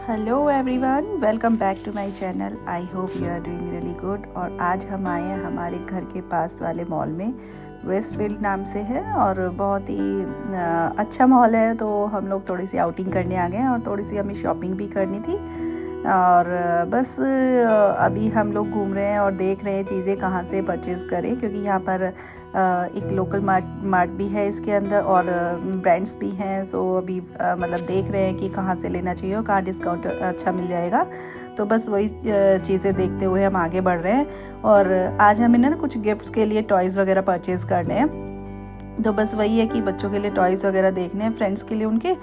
Hello everyone, welcome back to my channel. I hope you are doing really good. और आज हम आए हैं हमारे घर के पास वाले मॉल में, वेस्टफील्ड नाम से है और बहुत ही अच्छा मॉल है। तो हम लोग थोड़ी सी आउटिंग करने आ गए हैं और थोड़ी सी हमें शॉपिंग भी करनी थी। और बस अभी हम लोग घूम रहे हैं और देख रहे हैं चीज़ें कहाँ से परचेज़ करें, क्योंकि यहाँ पर एक लोकल मार्ट भी है इसके अंदर और ब्रांड्स भी हैं। सो अभी मतलब देख रहे हैं कि कहाँ से लेना चाहिए और कहाँ डिस्काउंट अच्छा मिल जाएगा। तो बस वही चीज़ें देखते हुए हम आगे बढ़ रहे हैं। और आज हमें ना कुछ गिफ्ट्स के लिए टॉयज़ वगैरह परचेज़ करने हैं। तो बस वही है कि बच्चों के लिए टॉयज़ वगैरह देखने हैं, फ्रेंड्स के लिए उनके।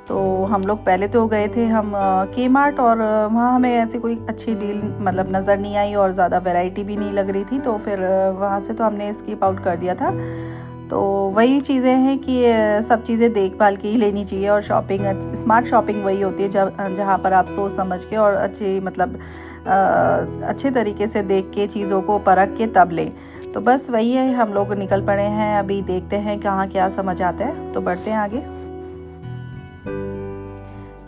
तो हम लोग पहले तो गए थे हम के मार्ट, और वहाँ हमें ऐसी कोई अच्छी डील मतलब नज़र नहीं आई और ज़्यादा वैरायटी भी नहीं लग रही थी। तो फिर वहाँ से तो हमने स्किप आउट कर दिया था। तो वही चीज़ें हैं कि सब चीज़ें देखभाल के ही लेनी चाहिए। और शॉपिंग, स्मार्ट शॉपिंग वही होती है जहाँ पर आप सोच समझ के और अच्छी मतलब अच्छे तरीके से देख के चीज़ों को परख के तब लें। तो बस वही है, हम लोग निकल पड़े हैं। अभी देखते हैं कहाँ क्या समझ आता है, तो बढ़ते हैं आगे।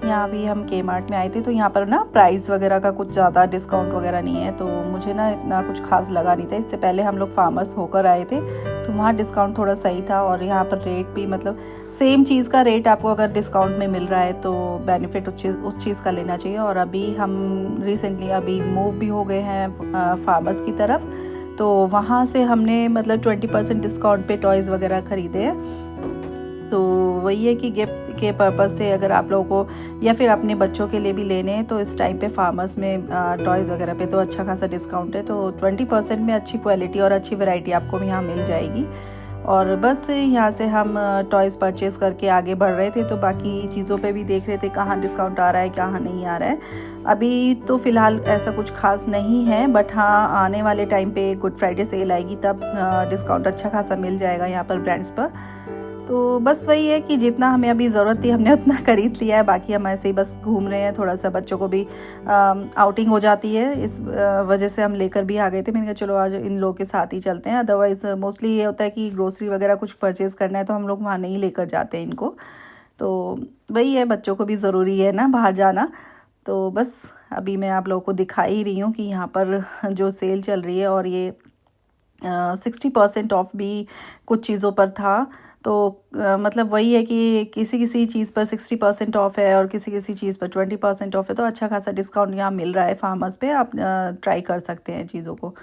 यहाँ भी हम के मार्ट में आए थे, तो यहाँ पर ना प्राइस वगैरह का कुछ ज़्यादा डिस्काउंट वगैरह नहीं है। तो मुझे ना इतना कुछ खास लगा नहीं था। इससे पहले हम लोग फार्मर्स होकर आए थे, तो वहाँ डिस्काउंट थोड़ा सही था। और यहाँ पर रेट भी मतलब सेम चीज़ का रेट आपको अगर डिस्काउंट में मिल रहा है तो बेनिफिट उस चीज़ का लेना चाहिए। और अभी हम रिसेंटली अभी मूव भी हो गए हैं फार्मर्स की तरफ। तो वहाँ से हमने मतलब 20% डिस्काउंट पे टॉयज़ वगैरह ख़रीदे हैं। तो वही है कि गिफ्ट के पर्पज़ से अगर आप लोगों को या फिर अपने बच्चों के लिए भी लेने हैं तो इस टाइम पे फार्मर्स में टॉयज़ वगैरह पे तो अच्छा खासा डिस्काउंट है। तो 20% में अच्छी क्वालिटी और अच्छी वैरायटी आपको यहाँ मिल जाएगी। और बस यहाँ से हम टॉयज़ परचेज़ करके आगे बढ़ रहे थे। तो बाकी चीज़ों पे भी देख रहे थे कहाँ डिस्काउंट आ रहा है कहाँ नहीं आ रहा है। अभी तो फ़िलहाल ऐसा कुछ खास नहीं है, बट हाँ आने वाले टाइम पे गुड फ्राइडे सेल आएगी तब डिस्काउंट अच्छा खासा मिल जाएगा यहाँ पर ब्रांड्स पर। तो बस वही है कि जितना हमें अभी ज़रूरत थी हमने उतना खरीद लिया है। बाकी हम ऐसे ही बस घूम रहे हैं, थोड़ा सा बच्चों को भी आउटिंग हो जाती है, इस वजह से हम लेकर भी आ गए थे। मैंने कहा चलो आज इन लोगों के साथ ही चलते हैं। अदरवाइज़ मोस्टली ये होता है कि ग्रोसरी वगैरह कुछ परचेज़ करना है तो हम लोग वहाँ नहीं लेकर जाते हैं इनको। तो वही है, बच्चों को भी ज़रूरी है ना बाहर जाना। तो बस अभी मैं आप लोगों को दिखा ही रही हूँ कि यहाँ पर जो सेल चल रही है और ये 60% ऑफ भी कुछ चीज़ों पर था। तो मतलब वही है कि किसी किसी चीज़ पर 60% ऑफ है और किसी किसी चीज़ पर 20% ऑफ है। तो अच्छा खासा डिस्काउंट यहाँ मिल रहा है फार्मर्स पे, आप ट्राई कर सकते हैं चीज़ों को।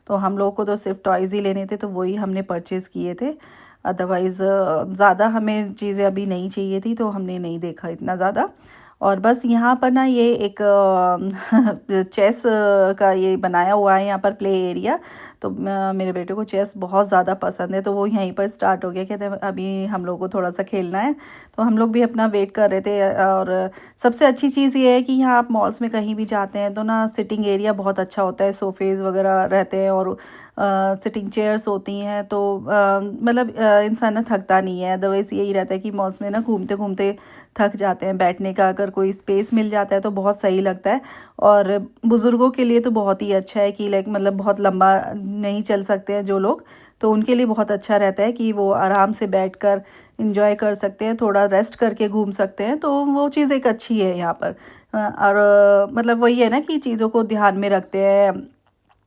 तो हम लोगों को तो सिर्फ टॉयज़ ही लेने थे, तो वही हमने परचेज़ किए थे। अदरवाइज़ ज़्यादा हमें चीज़ें अभी नहीं चाहिए थी, तो हमने नहीं देखा इतना ज़्यादा। और बस यहाँ पर ना ये एक चेस का ये बनाया हुआ है यहाँ पर प्ले एरिया। तो मेरे बेटे को चेस बहुत ज़्यादा पसंद है, तो वो यहीं पर स्टार्ट हो गया। कहते हैं अभी हम लोग को थोड़ा सा खेलना है। तो हम लोग भी अपना वेट कर रहे थे। और सबसे अच्छी चीज़ ये है कि यहाँ आप मॉल्स में कहीं भी जाते हैं तो ना सिटिंग एरिया बहुत अच्छा होता है, सोफ़ेज़ वगैरह रहते हैं और सिटिंग चेयर्स होती हैं। तो मतलब इंसान ना थकता नहीं है। अदरवाइज़ यही रहता है कि मॉल्स में ना घूमते घूमते थक जाते हैं। बैठने का अगर कोई स्पेस मिल जाता है तो बहुत सही लगता है। और बुज़ुर्गों के लिए तो बहुत ही अच्छा है कि लाइक मतलब बहुत लंबा नहीं चल सकते हैं जो लोग, तो उनके लिए बहुत अच्छा रहता है कि वो आराम से बैठकर एंजॉय कर सकते हैं, थोड़ा रेस्ट करके घूम सकते हैं। तो वो चीज़ एक अच्छी है यहाँ पर। और मतलब वही है ना कि चीज़ों को ध्यान में रखते हैं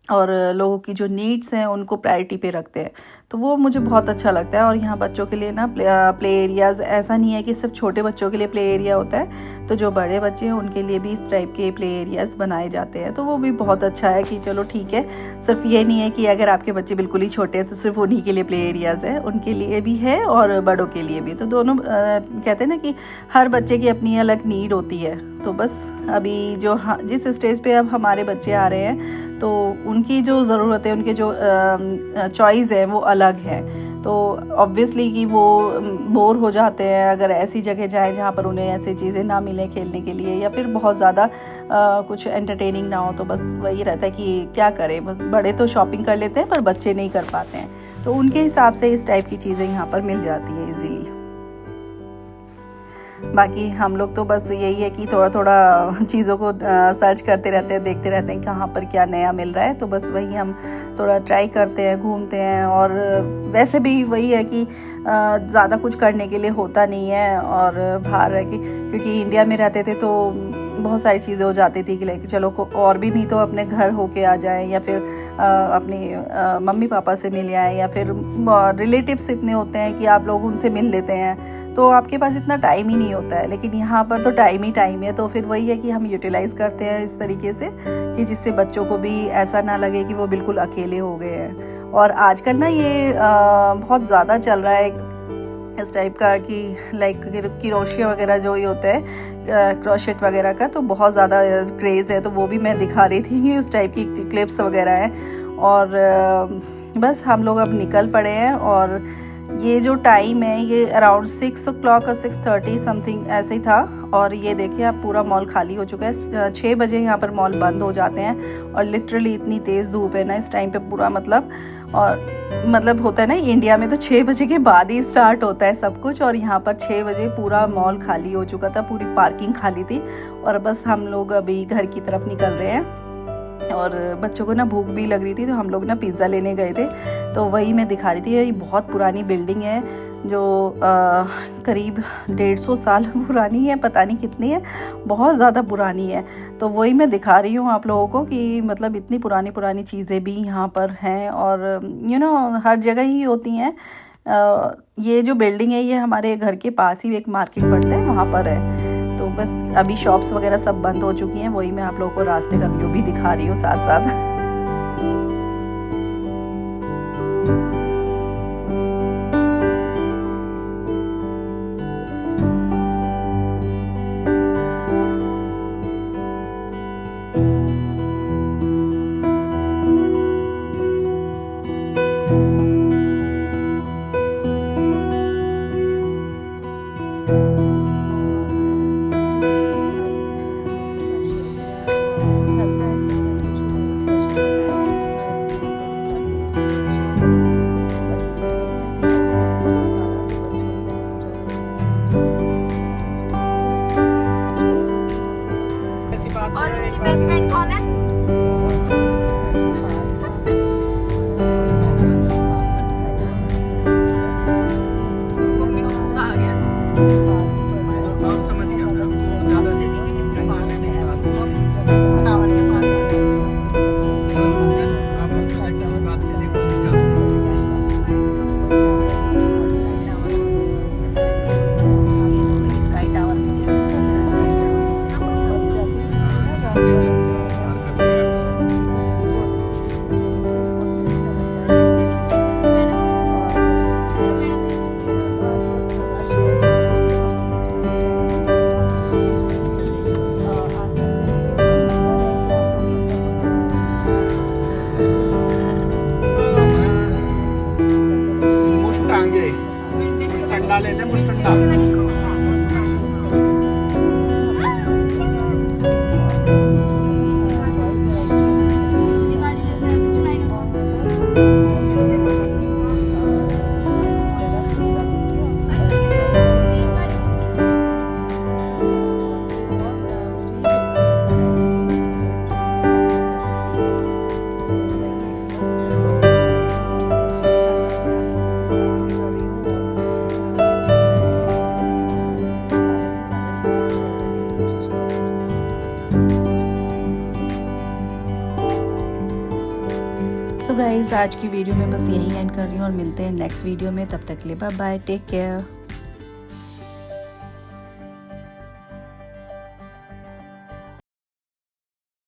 और लोगों की जो नीड्स हैं उनको प्रायोरिटी पे रखते हैं। तो वो मुझे बहुत अच्छा लगता है। और यहाँ बच्चों के लिए ना प्ले एरियाज़, ऐसा नहीं है कि सिर्फ छोटे बच्चों के लिए प्ले एरिया होता है, तो जो बड़े बच्चे हैं उनके लिए भी इस टाइप के प्ले एरियाज़ बनाए जाते हैं। तो वो भी बहुत अच्छा है कि चलो ठीक है, सिर्फ ये नहीं है कि अगर आपके बच्चे बिल्कुल ही छोटे हैं तो सिर्फ उन्हीं के लिए प्ले एरियाज़ है, उनके लिए भी है और बड़ों के लिए भी। तो दोनों कहते हैं ना कि हर बच्चे की अपनी अलग नीड होती है। तो बस अभी जो जिस स्टेज पे अब हमारे बच्चे आ रहे हैं तो उनकी जो ज़रूरत है, उनके जो चॉइस है वो अलग है। तो ऑब्वियसली कि वो बोर हो जाते हैं अगर ऐसी जगह जाएं जहाँ पर उन्हें ऐसी चीज़ें ना मिलें खेलने के लिए, या फिर बहुत ज़्यादा कुछ एंटरटेनिंग ना हो। तो बस वही रहता है कि क्या करें, बस बड़े तो शॉपिंग कर लेते हैं पर बच्चे नहीं कर पाते हैं। तो उनके हिसाब से इस टाइप की चीज़ें यहाँ पर मिल जाती है ईज़िली। बाकी हम लोग तो बस यही है कि थोड़ा थोड़ा चीज़ों को सर्च करते रहते हैं, देखते रहते हैं कहाँ पर क्या नया मिल रहा है। तो बस वही हम थोड़ा ट्राई करते हैं, घूमते हैं। और वैसे भी वही है कि ज़्यादा कुछ करने के लिए होता नहीं है। और बाहर रह के, क्योंकि इंडिया में रहते थे तो बहुत सारी चीज़ें हो जाती थी कि लाइक चलो और भी नहीं तो अपने घर होके आ जाए, या फिर अपने मम्मी पापा से मिल आए, या फिर रिलेटिव्स इतने होते हैं कि आप लोग उनसे मिल लेते हैं, तो आपके पास इतना टाइम ही नहीं होता है। लेकिन यहाँ पर तो टाइम ही टाइम है, तो फिर वही है कि हम यूटिलाइज़ करते हैं इस तरीके से कि जिससे बच्चों को भी ऐसा ना लगे कि वो बिल्कुल अकेले हो गए हैं। और आजकल ना ये बहुत ज़्यादा चल रहा है इस टाइप का कि लाइक क्रोशिया वगैरह जो ये होता है, क्रोशेट वगैरह का, तो बहुत ज़्यादा क्रेज़ है। तो वो भी मैं दिखा रही थी कि उस टाइप की क्लिप्स वगैरह हैं। और बस हम लोग अब निकल पड़े हैं, और ये जो टाइम है ये अराउंड 6 o'clock और 6:30 समथिंग ऐसे ही था। और ये देखिए अब पूरा मॉल खाली हो चुका है। 6 बजे यहाँ पर मॉल बंद हो जाते हैं, और लिटरली इतनी तेज़ धूप है ना इस टाइम पे पूरा, मतलब होता है ना इंडिया में तो 6 बजे के बाद ही स्टार्ट होता है सब कुछ, और यहाँ पर 6 बजे पूरा मॉल खाली हो चुका था, पूरी पार्किंग खाली थी। और बस हम लोग अभी घर की तरफ निकल रहे हैं, और बच्चों को ना भूख भी लग रही थी, तो हम लोग ना पिज़्ज़ा लेने गए थे। तो वही मैं दिखा रही थी, ये बहुत पुरानी बिल्डिंग है जो करीब 150 साल पुरानी है, पता नहीं कितनी है, बहुत ज़्यादा पुरानी है। तो वही मैं दिखा रही हूँ आप लोगों को कि मतलब इतनी पुरानी पुरानी चीज़ें भी यहाँ पर हैं, और हर जगह ही होती हैं। ये जो बिल्डिंग है ये हमारे घर के पास ही एक मार्केट पड़ता है, वहाँ पर है। तो बस अभी शॉप्स वगैरह सब बंद हो चुकी हैं, वही मैं आप लोगों को रास्ते का व्यू भी दिखा रही हूँ साथ साथ। सो गाइज़ आज की वीडियो में बस यही एंड कर रही हूँ, और मिलते हैं नेक्स्ट वीडियो में। तब तक के लिए बाय बाय, टेक केयर।